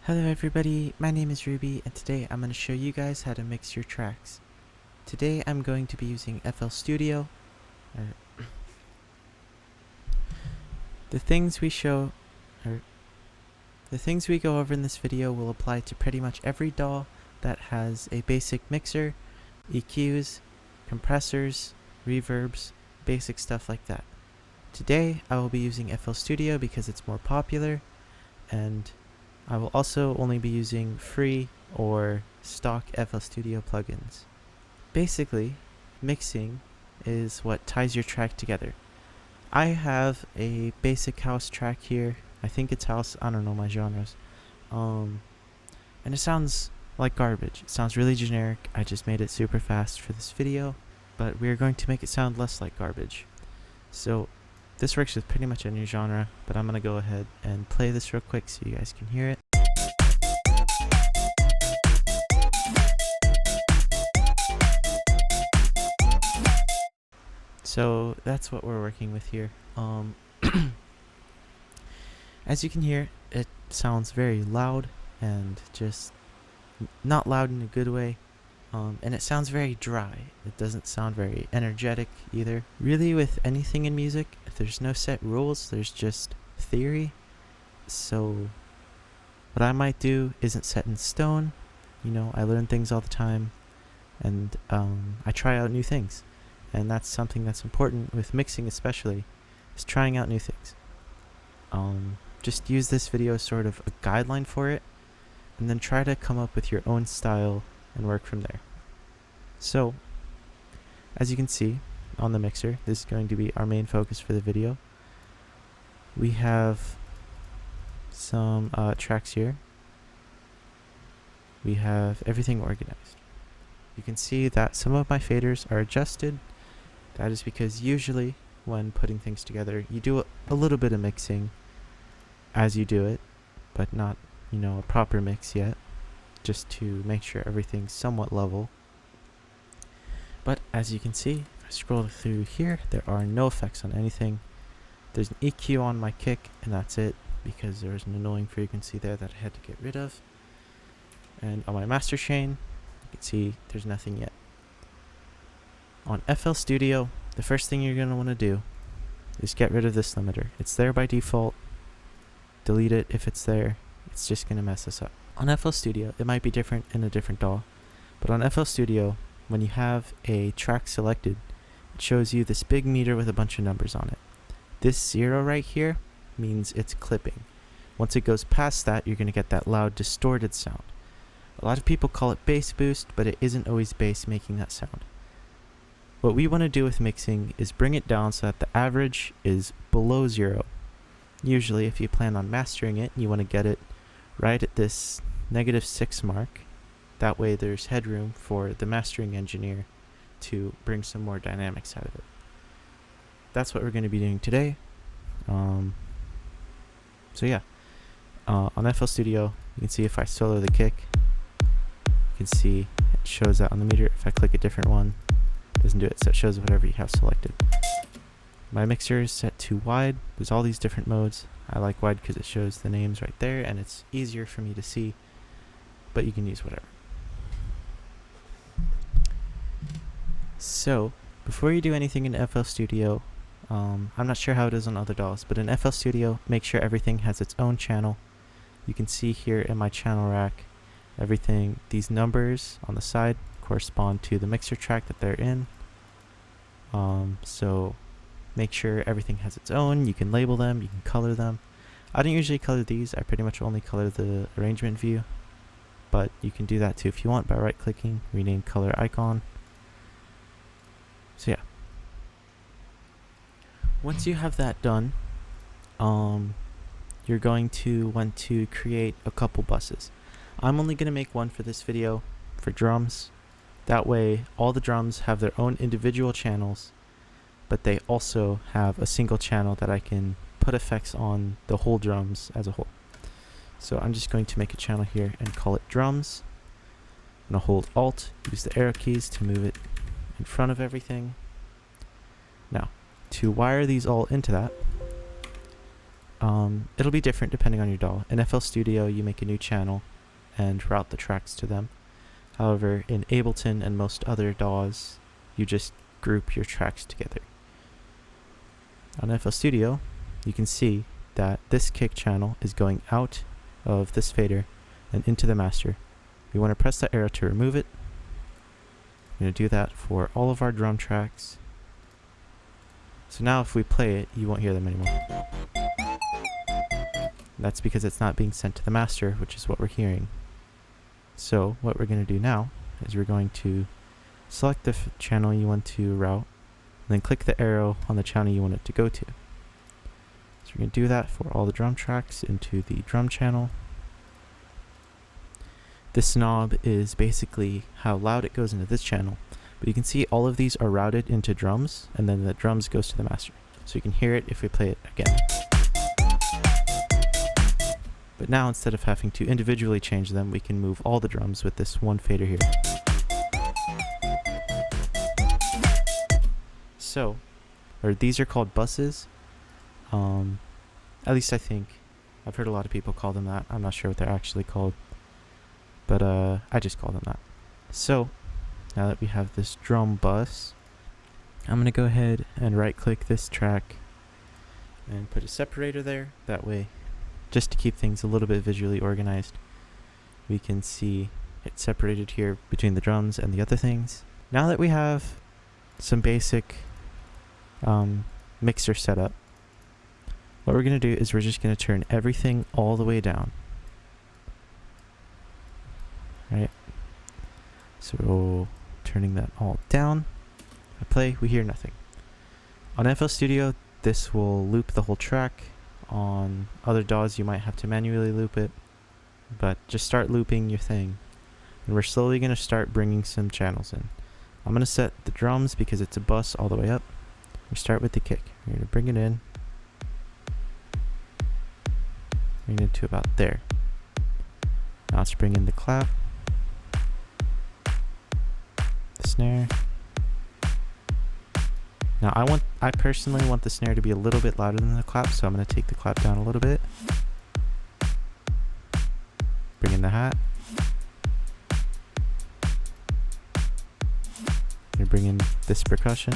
Hello everybody, my name is Ruby and today I'm going to show you guys how to mix your tracks. Today I'm going to be using FL Studio. The things we go over in this video will apply to pretty much every DAW that has a basic mixer, EQs, compressors, reverbs, basic stuff like that. Today I will be using FL Studio because it's more popular, and I will also only be using free or stock FL Studio plugins. Basically, mixing is what ties your track together. I have a basic house track here. I think it's house, I don't know my genres. And it sounds like garbage. It sounds really generic. I just made it super fast for this video, but we're going to make it sound less like garbage. So this works with pretty much any genre, but I'm going to go ahead and play this real quick so you guys can hear it. So that's what we're working with here. As you can hear, it sounds very loud and just not loud in a good way. And it sounds very dry. It doesn't sound very energetic either. Really, with anything in music, there's no set rules, there's just theory. So what I might do isn't set in stone. You know, I learn things all the time, and I try out new things. And that's something that's important with mixing especially, is trying out new things. Just use this video as sort of a guideline for it, and then try to come up with your own style and work from there. So, as you can see on the mixer, this is going to be our main focus for the video. We have some tracks here. We have everything organized. You can see that some of my faders are adjusted. That is because usually when putting things together, you do a little bit of mixing as you do it, but not, you know, a proper mix yet, just to make sure everything's somewhat level. But as you can see, if I scroll through here, there are no effects on anything. There's an EQ on my kick, and that's it, because there was an annoying frequency there that I had to get rid of. And on my master chain, you can see there's nothing yet. On FL Studio, the first thing you're going to want to do is get rid of this limiter. It's there by default. Delete it if it's there. It's just going to mess us up. On FL Studio, it might be different in a different DAW, but on FL Studio, when you have a track selected, it shows you this big meter with a bunch of numbers on it. This 0 right here means it's clipping. Once it goes past that, you're going to get that loud distorted sound. A lot of people call it bass boost, but it isn't always bass making that sound. What we want to do with mixing is bring it down so that the average is below 0. Usually, if you plan on mastering it, you want to get it right at this -6 mark. That way there's headroom for the mastering engineer to bring some more dynamics out of it. That's what we're going to be doing today. So yeah, on FL Studio, you can see if I solo the kick, you can see it shows that on the meter. If I click a different one, it doesn't do it, so it shows whatever you have selected. My mixer is set to wide. There's all these different modes. I like wide because it shows the names right there and it's easier for me to see, but you can use whatever. So before you do anything in FL Studio, I'm not sure how it is on other DAWs, but in FL Studio, make sure everything has its own channel. You can see here in my channel rack, everything, these numbers on the side correspond to the mixer track that they're in. So make sure everything has its own. You can label them, you can color them. I don't usually color these, I pretty much only color the arrangement view, but you can do that too if you want by right clicking, rename color icon. So yeah. Once you have that done, you're going to want to create a couple buses. I'm only going to make one for this video for drums. That way all the drums have their own individual channels, but they also have a single channel that I can put effects on the whole drums as a whole. So I'm just going to make a channel here and call it drums. I'm going to hold Alt, use the arrow keys to move it in front of everything. Now, to wire these all into that, It'll be different depending on your DAW. In FL Studio, you make a new channel and route the tracks to them. However, in Ableton and most other DAWs, you just group your tracks together. On FL Studio, you can see that this kick channel is going out of this fader and into the master. We want to press the arrow to remove it. We're going to do that for all of our drum tracks. So now if we play it, you won't hear them anymore. That's because it's not being sent to the master, which is what we're hearing. So what we're going to do now is we're going to select the channel you want to route, and then click the arrow on the channel you want it to go to. So we're going to do that for all the drum tracks into the drum channel. This knob is basically how loud it goes into this channel, but you can see all of these are routed into drums, and then the drums goes to the master. So you can hear it if we play it again. But now instead of having to individually change them, we can move all the drums with this one fader here. So, these are called buses. At least I think. I've heard a lot of people call them that. I'm not sure what they're actually called. But I just call them that. So, now that we have this drum bus, I'm going to go ahead and right click this track and put a separator there. That way, just to keep things a little bit visually organized, we can see it separated here between the drums and the other things. Now that we have some basic mixer setup, what we're going to do is we're just going to turn everything all the way down. Right? So turning that all down, I play, we hear nothing. On FL Studio, this will loop the whole track. On other DAWs, you might have to manually loop it, but just start looping your thing. And we're slowly going to start bringing some channels in. I'm going to set the drums because it's a bus all the way up. We start with the kick. We're going to bring it in. Bring it to about there. Now let's bring in the clap, the snare. Now I personally want the snare to be a little bit louder than the clap, so I'm going to take the clap down a little bit. Bring in the hat. I'm going to bring in this percussion.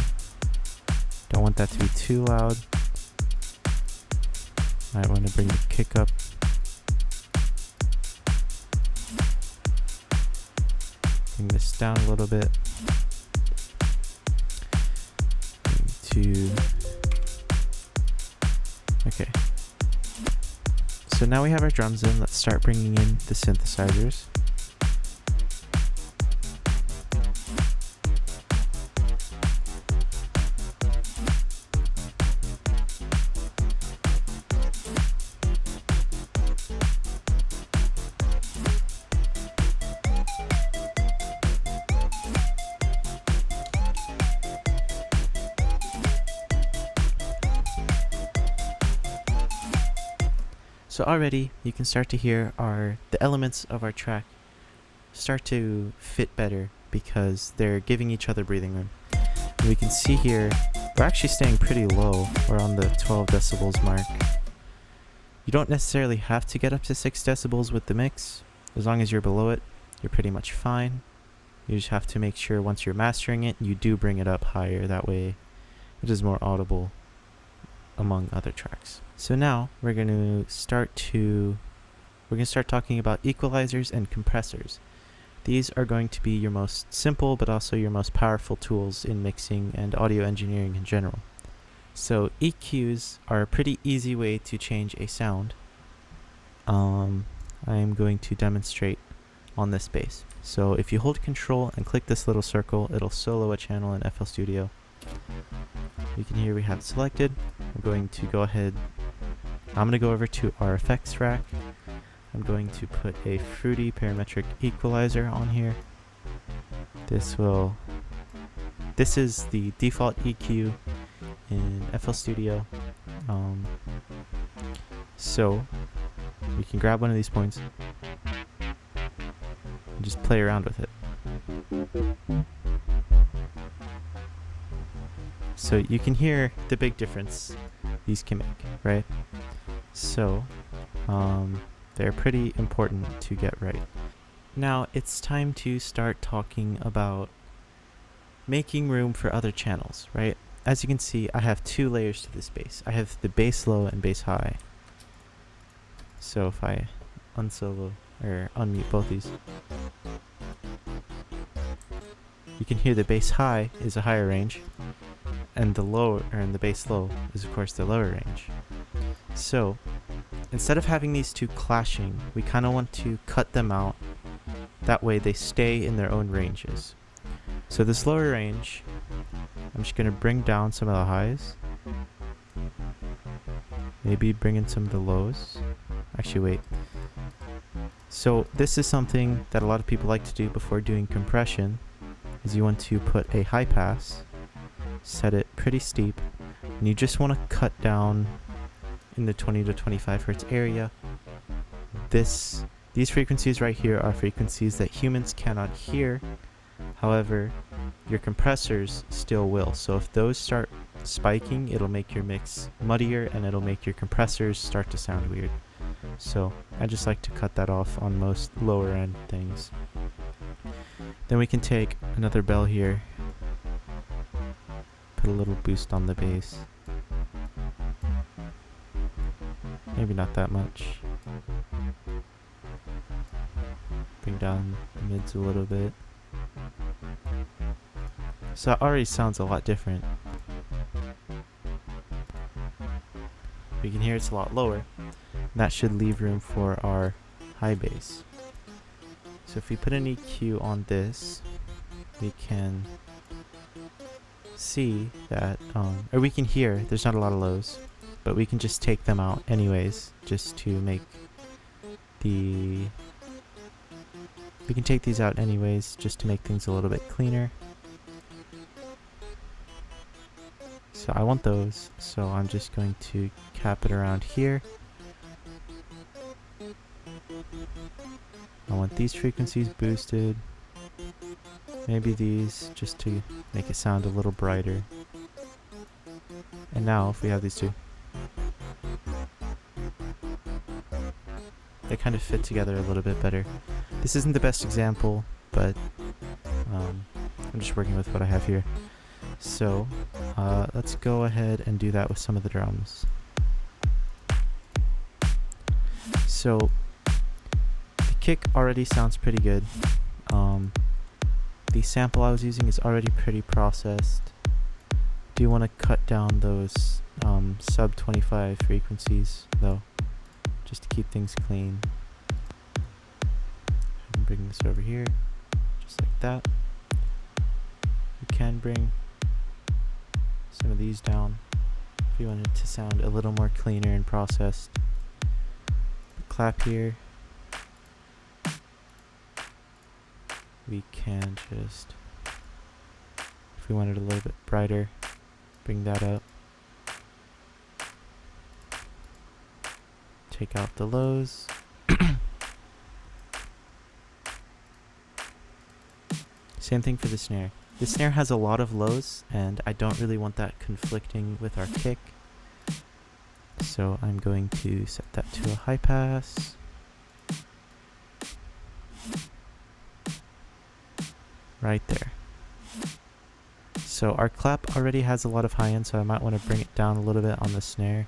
Don't want that to be too loud. I want to bring the kick up. Bring this down a little bit. Okay. So now we have our drums in. Let's start bringing in the synthesizers. So already you can start to hear the elements of our track start to fit better because they're giving each other breathing room. And we can see here we're actually staying pretty low. We're on the 12 decibels mark. You don't necessarily have to get up to 6 decibels with the mix. As long as you're below it, you're pretty much fine. You just have to make sure once you're mastering it, you do bring it up higher. That way it is more audible among other tracks. So now we're going to start talking about equalizers and compressors. These are going to be your most simple but also your most powerful tools in mixing and audio engineering in general. So EQs are a pretty easy way to change a sound. I am going to demonstrate on this bass. So if you hold Control and click this little circle, it'll solo a channel in FL Studio. You can hear we have it selected. I'm going to go ahead. I'm going to go over to our effects rack. I'm going to put a fruity parametric equalizer on here. This is the default EQ in FL Studio. So we can grab one of these points and just play around with it. So you can hear the big difference these can make, right? So they're pretty important to get right. Now it's time to start talking about making room for other channels, right? As you can see, I have two layers to this bass. I have the bass low and bass high. So if I unsolo or unmute both these, you can hear the bass high is a higher range, and the lower, and the bass low is of course the lower range. So instead of having these two clashing, we kind of want to cut them out. That way they stay in their own ranges. So this lower range, I'm just going to bring down some of the highs. Maybe bring in some of the lows. Actually, wait. So this is something that a lot of people like to do before doing compression, is you want to put a high pass, set it pretty steep, and you just want to cut down in the 20 to 25 hertz area. These frequencies right here are frequencies that humans cannot hear. However, your compressors still will. So if those start spiking, it'll make your mix muddier and it'll make your compressors start to sound weird. So I just like to cut that off on most lower end things. Then we can take another bell here, put a little boost on the bass. Maybe not that much. Bring down the mids a little bit. So it already sounds a lot different. We can hear it's a lot lower. That should leave room for our high bass. So if we put an EQ on this, we can see that, or we can hear there's not a lot of lows, but we can just take them out anyways, just to make we can take these out anyways, just to make things a little bit cleaner. So I want those, so I'm just going to cap it around here. I want these frequencies boosted. Maybe these, just to make it sound a little brighter. And now, if we have these two, they kind of fit together a little bit better. This isn't the best example, but I'm just working with what I have here. So let's go ahead and do that with some of the drums. So the kick already sounds pretty good. The sample I was using is already pretty processed. Do you want to cut down those sub 25 frequencies though, just to keep things clean. And bring this over here, just like that. You can bring some of these down if you want it to sound a little more cleaner and processed. Clap here. We can just, if we want it a little bit brighter, bring that up. Take out the lows. Same thing for the snare. The snare has a lot of lows, and I don't really want that conflicting with our kick. So I'm going to set that to a high pass. Right there. So our clap already has a lot of high end, so I might want to bring it down a little bit on the snare.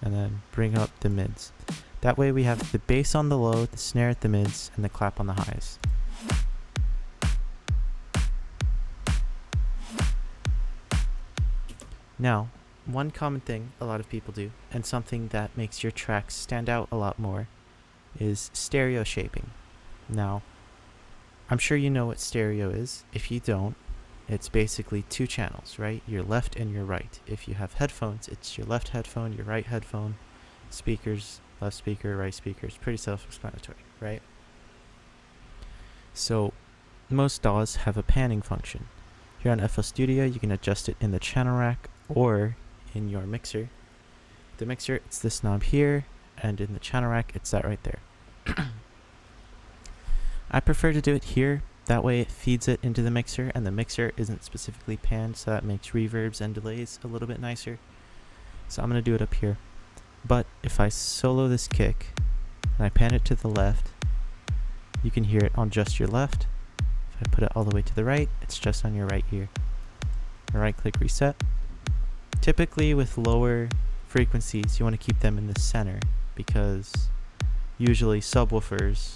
And then bring up the mids. That way we have the bass on the low, the snare at the mids, and the clap on the highs. Now, one common thing a lot of people do, and something that makes your tracks stand out a lot more, is stereo shaping. Now, I'm sure you know what stereo is. If you don't, it's basically two channels, right? Your left and your right. If you have headphones, it's your left headphone, your right headphone, speakers, left speaker, right speaker. It's pretty self-explanatory, right? So, most DAWs have a panning function. Here on FL Studio, you can adjust it in the channel rack or in your mixer. The mixer, it's this knob here, and in the channel rack, it's that right there. I prefer to do it here, that way it feeds it into the mixer, and the mixer isn't specifically panned, so that makes reverbs and delays a little bit nicer. So I'm going to do it up here. But if I solo this kick and I pan it to the left, you can hear it on just your left. If I put it all the way to the right, it's just on your right ear. Right click reset. Typically with lower frequencies, you want to keep them in the center because usually subwoofers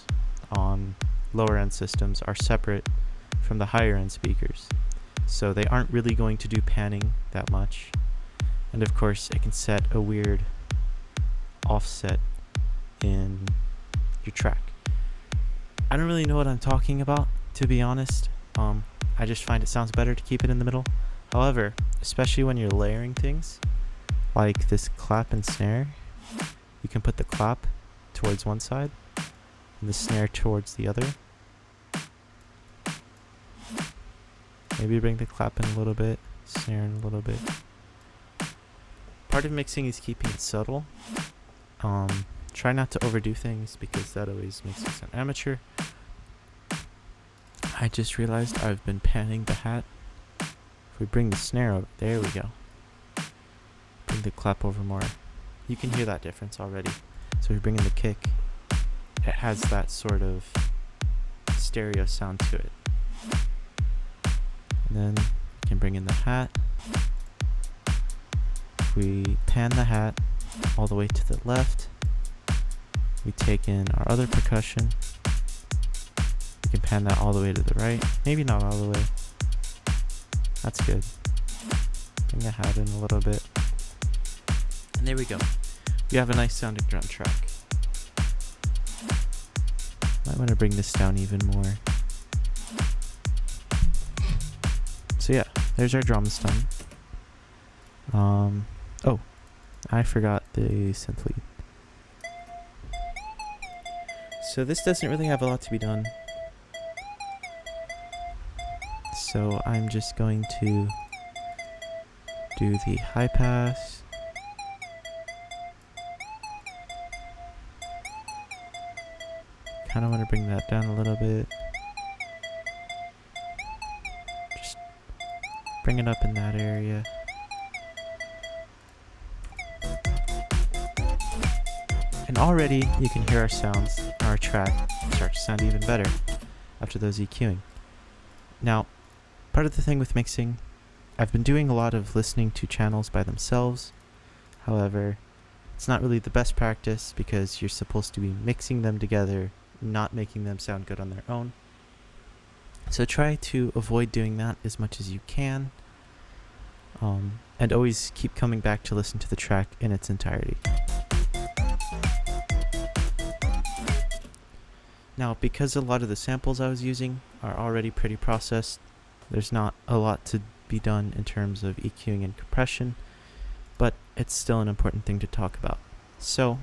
on lower end systems are separate from the higher end speakers. So they aren't really going to do panning that much. And of course, it can set a weird offset in your track. I don't really know what I'm talking about, to be honest. I just find it sounds better to keep it in the middle. However, especially when you're layering things, like this clap and snare, you can put the clap towards one side and the snare towards the other. Maybe bring the clap in a little bit, snare in a little bit. Part of mixing is keeping it subtle. Try not to overdo things because that always makes you sound amateur. I just realized I've been panning the hat. If we bring the snare over, there we go. Bring the clap over more. You can hear that difference already. So if you're bringing the kick, it has that sort of stereo sound to it. And then you can bring in the hat. If we pan the hat all the way to the left, we take in our other percussion. We can pan that all the way to the right. Maybe not all the way. That's good. Bring the hat in a little bit. And there we go. We have a nice sounding drum track. Might want to bring this down even more. So yeah, there's our drums done. Oh, I forgot the synth lead. So this doesn't really have a lot to be done. So I'm just going to do the high pass. Kind of want to bring that down a little bit. Just bring it up in that area. And already you can hear our sounds, our track start to sound even better after those EQing. Now, part of the thing with mixing, I've been doing a lot of listening to channels by themselves. However, it's not really the best practice because you're supposed to be mixing them together, not making them sound good on their own. So try to avoid doing that as much as you can. And always keep coming back to listen to the track in its entirety. Now, because a lot of the samples I was using are already pretty processed, there's not a lot to be done in terms of EQing and compression, but it's still an important thing to talk about. So,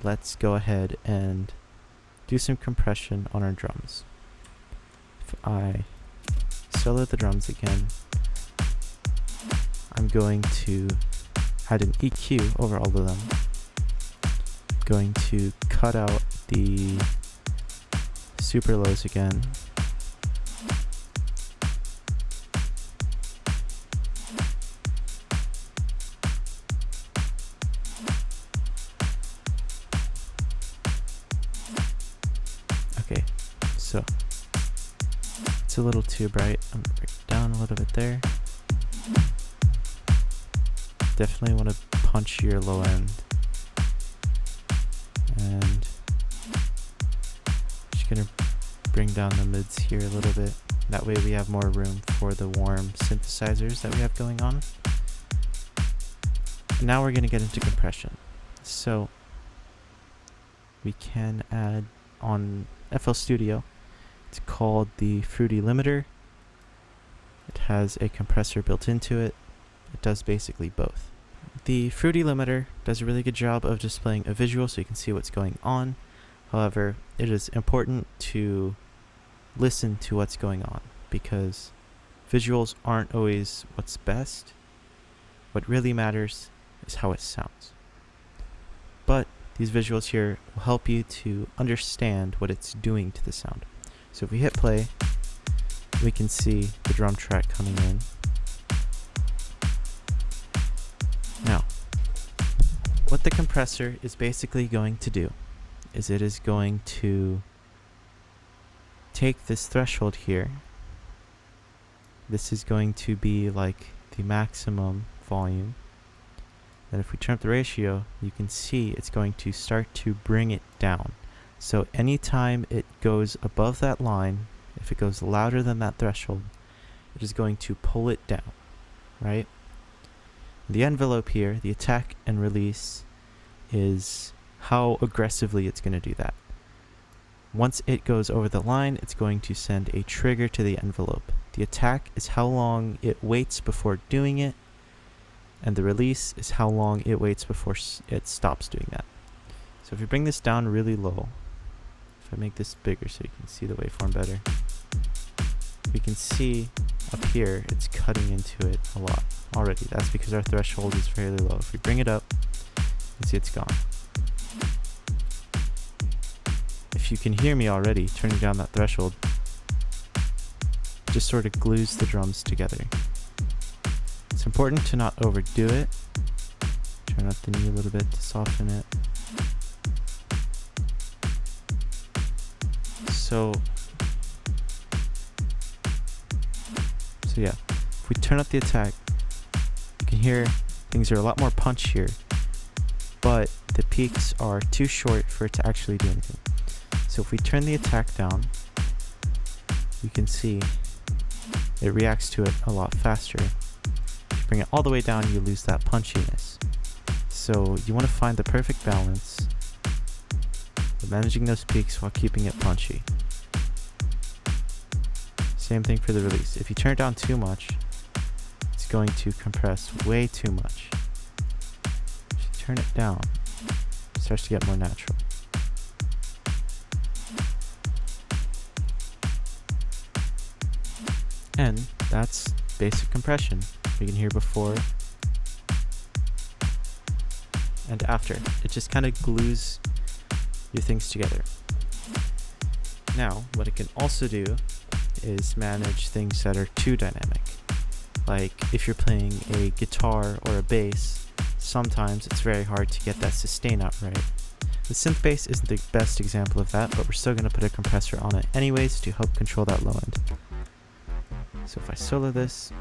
let's go ahead and do some compression on our drums. If I solo the drums again, I'm going to add an EQ over all of them. I'm going to cut out the super lows again. Okay, so it's a little too bright. I'm gonna bring it down a little bit there. Definitely want to punch your low end. And just gonna bring down the mids here a little bit. That way we have more room for the warm synthesizers that we have going on. And now we're gonna get into compression. So we can add on FL Studio, it's called the Fruity Limiter. It has a compressor built into it. It does basically both. The Fruity Limiter does a really good job of displaying a visual so you can see what's going on. However, it is important to listen to what's going on because visuals aren't always what's best. What really matters is how it sounds. But these visuals here will help you to understand what it's doing to the sound. So if we hit play, we can see the drum track coming in. Now, what the compressor is basically going to do is it is going to take this threshold here. This is going to be like the maximum volume. And if we turn up the ratio, you can see it's going to start to bring it down. So anytime it goes above that line, if it goes louder than that threshold, it is going to pull it down, right? The envelope here, the attack and release, is how aggressively it's going to do that. Once it goes over the line, it's going to send a trigger to the envelope. The attack is how long it waits before doing it, and the release is how long it waits before it stops doing that. So if you bring this down really low, if I make this bigger so you can see the waveform better, we can see up here it's cutting into it a lot already. That's because our threshold is fairly low. If we bring it up, you can see it's gone. If you can hear me already, turning down that threshold just sort of glues the drums together. It's important to not overdo it. Turn up the knee a little bit to soften it. So yeah, if we turn up the attack, you can hear things are a lot more punchier, but the peaks are too short for it to actually do anything. So if we turn the attack down, you can see it reacts to it a lot faster. If you bring it all the way down, you lose that punchiness. So you want to find the perfect balance of managing those peaks while keeping it punchy. Same thing for the release. If you turn it down too much, it's going to compress way too much. If you turn it down, it starts to get more natural. And that's basic compression. You can hear before and after. It just kind of glues your things together. Now, what it can also do is manage things that are too dynamic. Like if you're playing a guitar or a bass, sometimes it's very hard to get that sustain out right. The synth bass isn't the best example of that, but we're still going to put a compressor on it anyways to help control that low end. So if I solo this,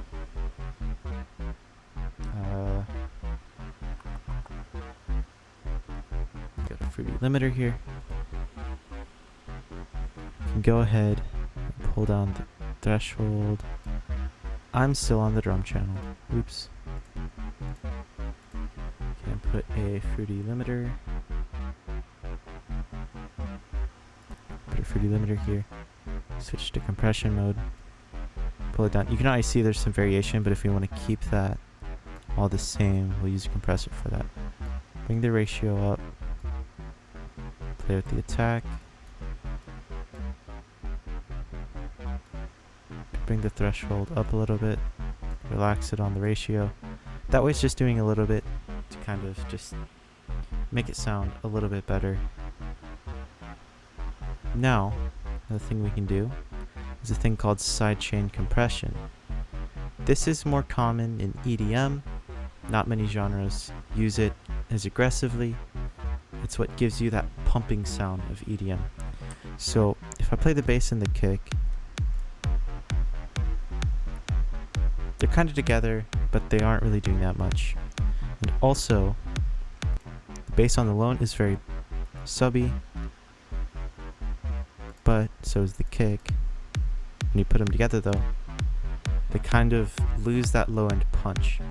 got a fruity limiter here. You can go ahead and pull down the threshold. I'm still on the drum channel. Oops. Can put a fruity limiter. Put a fruity limiter here. Switch to compression mode. Pull it down. You can already see there's some variation, but if we want to keep that all the same, we'll use a compressor for that. Bring the ratio up. Play with the attack. Bring the threshold up a little bit. Relax it on the ratio. That way it's just doing a little bit to kind of just make it sound a little bit better. Now, another thing we can do is a thing called sidechain compression. This is more common in EDM. Not many genres use it as aggressively. It's what gives you that pumping sound of EDM. So if I play the bass and the kick, they're kind of together, but they aren't really doing that much. And also, the bass on the low is very subby, but so is the kick. When you put them together though, they kind of lose that low end punch.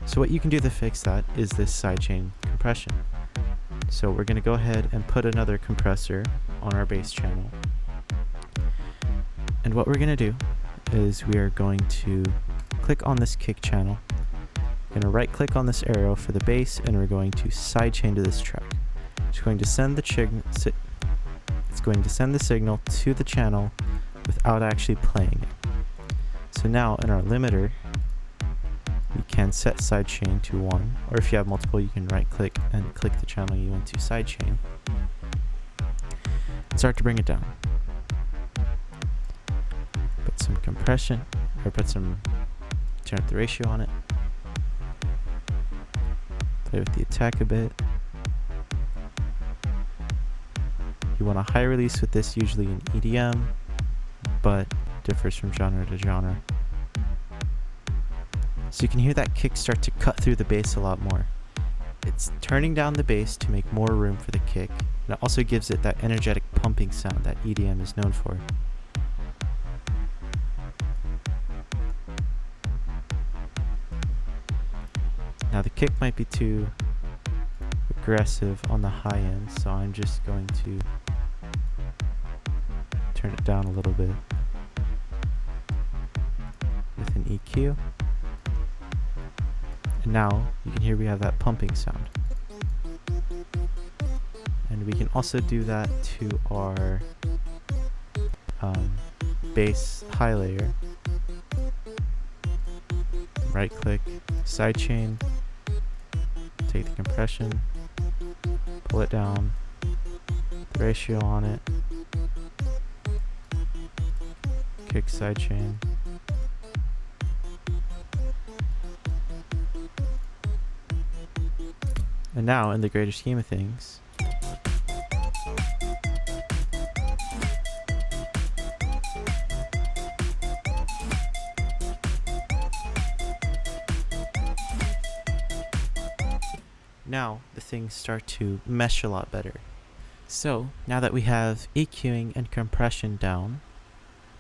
So what you can do to fix that is this sidechain compression. So we're going to go ahead and put another compressor on our bass channel. And what we're going to do is we are going to click on this kick channel. We're going to right click on this arrow for the bass, and we're going to sidechain to this track. It's going to send the signal to the channel without actually playing it. So now in our limiter, we can set sidechain to 1, or if you have multiple, you can right click and click the channel you want to sidechain and start to bring it down. Put some compression, or turn up the ratio on it. Play with the attack a bit. You want a high release with this, usually in EDM, but differs from genre to genre. So you can hear that kick start to cut through the bass a lot more. It's turning down the bass to make more room for the kick, and it also gives it that energetic pumping sound that EDM is known for. Now the kick might be too aggressive on the high end, so I'm just going to turn it down a little bit with an EQ. And now you can hear we have that pumping sound. And we can also do that to our bass high layer. Right click, sidechain, take the compression, pull it down, the ratio on it, kick sidechain. And now, in the greater scheme of things, now the things start to mesh a lot better. So, now that we have EQing and compression down,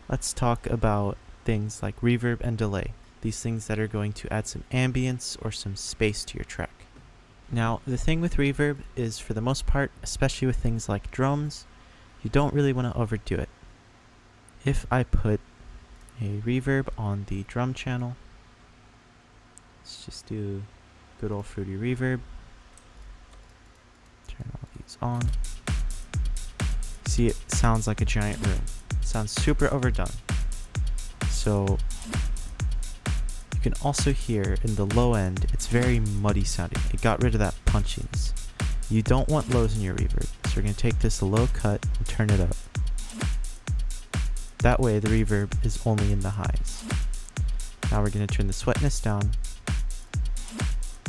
let's talk about things like reverb and delay. These things that are going to add some ambience or some space to your track. Now, the thing with reverb is, for the most part, especially with things like drums, you don't really want to overdo it. If I put a reverb on the drum channel, let's just do good old fruity reverb. Turn all these on. See, it sounds like a giant room. It sounds super overdone. So you can also hear in the low end, it's very muddy sounding. It got rid of that punchiness. You don't want lows in your reverb, so we're going to take this low cut and turn it up. That way the reverb is only in the highs. Now we're going to turn the sweetness down,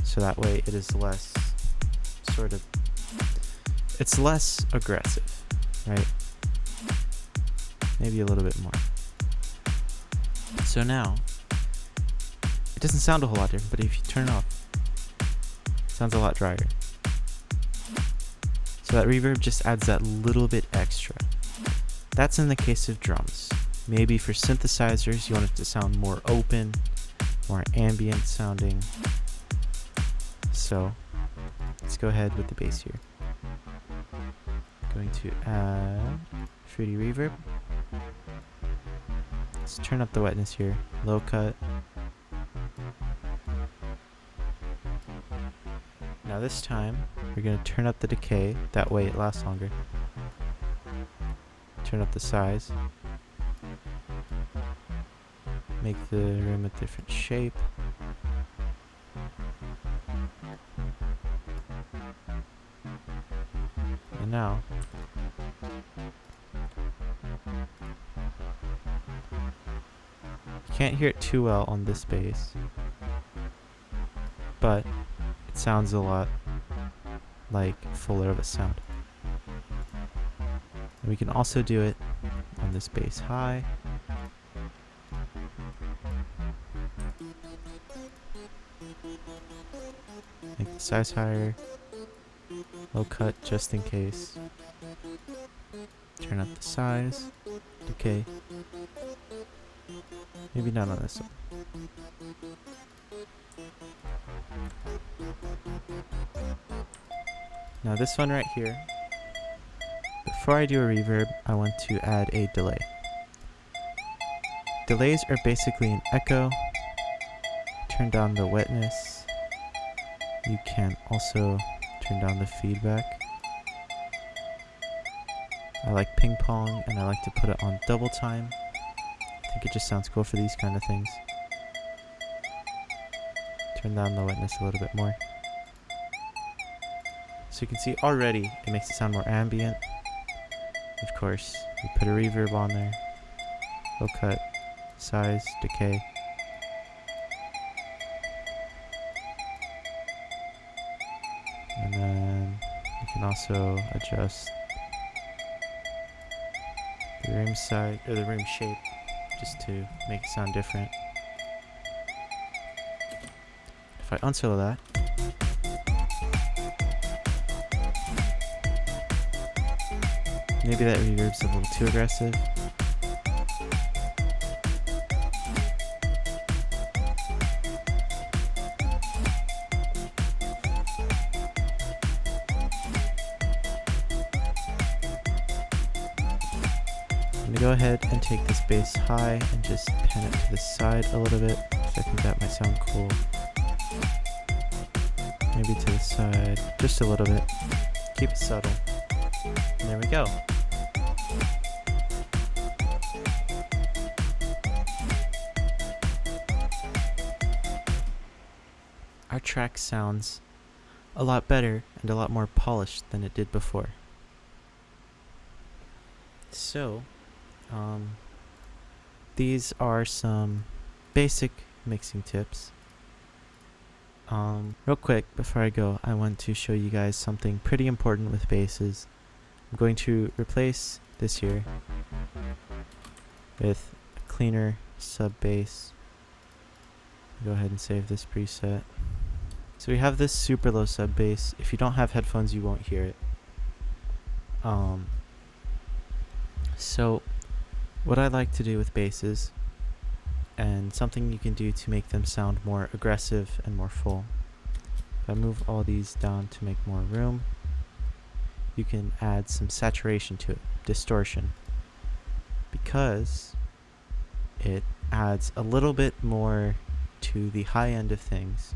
so that way it is less it's less aggressive, right? Maybe a little bit more. So now, it doesn't sound a whole lot different, but if you turn it off, it sounds a lot drier. So that reverb just adds that little bit extra. That's in the case of drums. Maybe for synthesizers, you want it to sound more open, more ambient sounding. So let's go ahead with the bass here. Going to add fruity reverb. Let's turn up the wetness here. Low cut. Now this time, we're going to turn up the decay. That way it lasts longer. Turn up the size. Make the room a different shape. And now, you can't hear it too well on this bass, but it sounds a lot like fuller of a sound. And we can also do it on this bass high. Make the size higher. Low cut just in case. Turn up the size. Decay. Maybe not on this one. Now this one right here, before I do a reverb, I want to add a delay. Delays are basically an echo. Turn down the wetness. You can also turn down the feedback. I like ping pong, and I like to put it on double time. I think it just sounds cool for these kind of things. Turn down the wetness a little bit more. So you can see already it makes it sound more ambient. Of course, we put a reverb on there. Low cut, size, decay. And then you can also adjust the room side, or the room shape, just to make it sound different. If I unsolo that, maybe that reverb's a little too aggressive. I'm gonna go ahead and take this bass high and just pan it to the side a little bit, because I think that might sound cool. Maybe to the side, just a little bit. Keep it subtle. And there we go. Our track sounds a lot better and a lot more polished than it did before. So, these are some basic mixing tips. Real quick, before I go, I want to show you guys something pretty important with basses. I'm going to replace this here with a cleaner sub bass. Go ahead and save this preset. So we have this super low sub bass. If you don't have headphones, you won't hear it. So what I like to do with basses, and something you can do to make them sound more aggressive and more full. If I move all these down to make more room, you can add some saturation to it, distortion, because it adds a little bit more to the high end of things,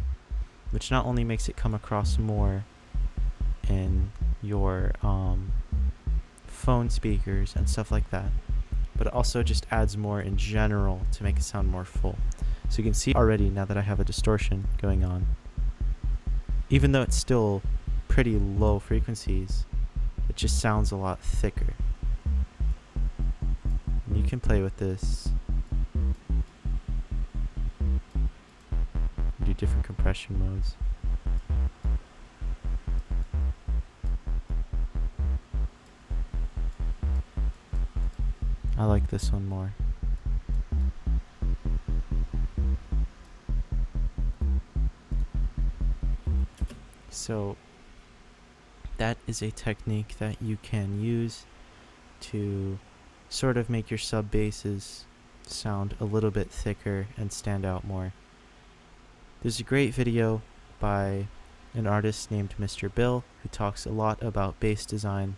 which not only makes it come across more in your phone speakers and stuff like that, but it also just adds more in general to make it sound more full. So you can see already, now that I have a distortion going on, even though it's still pretty low frequencies, it just sounds a lot thicker. And you can play with this, do different compression modes. I like this one more. So that is a technique that you can use to sort of make your sub basses sound a little bit thicker and stand out more. There's a great video by an artist named Mr. Bill who talks a lot about bass design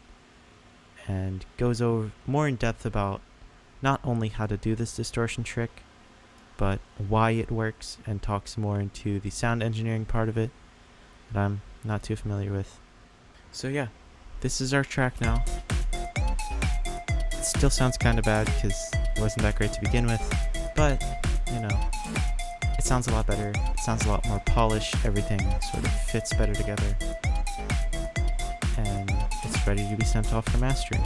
and goes over more in depth about not only how to do this distortion trick, but why it works, and talks more into the sound engineering part of it that I'm not too familiar with. So yeah, this is our track now. It still sounds kind of bad because it wasn't that great to begin with, but you know, it sounds a lot better. It sounds a lot more polished. Everything sort of fits better together, and it's ready to be sent off for mastering.